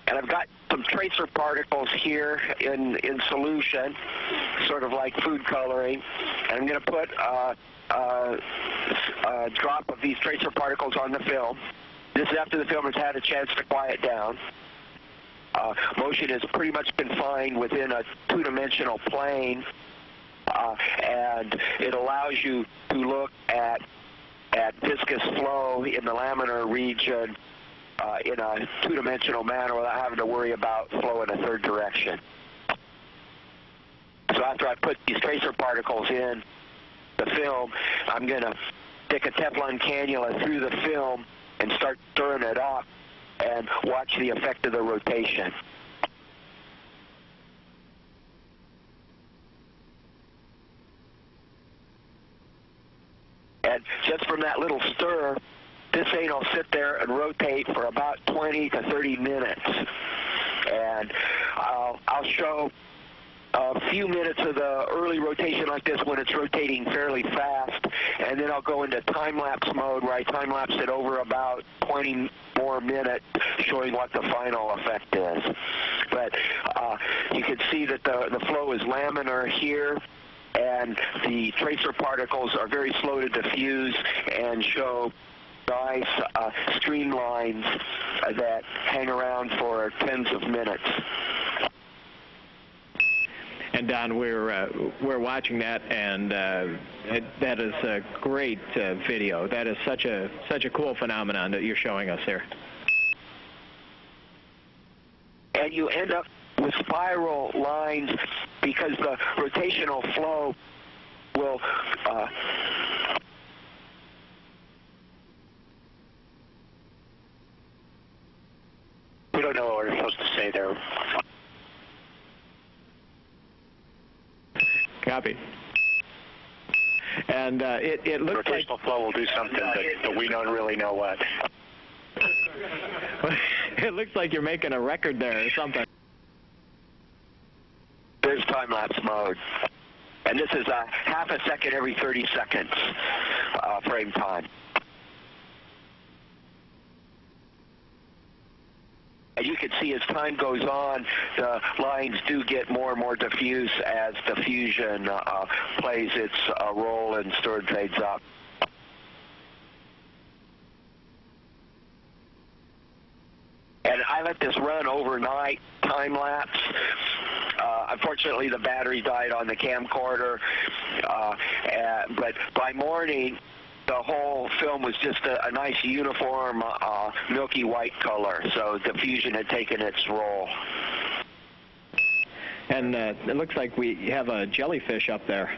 And I've got some tracer particles here in solution, sort of like food coloring. And I'm going to put a drop of these tracer particles on the film. This is after the film has had a chance to quiet down. Motion has pretty much been fine within a two-dimensional plane, and it allows you to look at viscous flow in the laminar region in a two-dimensional manner without having to worry about flow in a third direction. So after I put these tracer particles in the film, I'm going to stick a Teflon cannula through the film and start stirring it up and watch the effect of the rotation. And just from that little stir, this thing will sit there and rotate for about 20 to 30 minutes. And I'll show a few minutes of the early rotation like this when it's rotating fairly fast, and then I'll go into time-lapse mode where I time-lapse it over about 20 more minutes, showing what the final effect is. But you can see that the flow is laminar here, and the tracer particles are very slow to diffuse and show nice streamlines that hang around for tens of minutes. And Don, we're watching that, and that is a great video. That is such a cool phenomenon that you're showing us here. And you end up with spiral lines because the rotational flow will we don't know what we're supposed to say there. Copy. And it looks like rotational flow will do something, but we don't really know what. It looks like you're making a record there or something. There's time-lapse mode. And this is half a second every 30 seconds frame time. And you can see as time goes on, the lines do get more and more diffuse as diffusion plays its role and stir and fades up. And I let this run overnight, time-lapse. Unfortunately, the battery died on the camcorder, but by morning, the whole film was just a nice uniform milky white color, so diffusion had taken its role. And it looks like we have a jellyfish up there.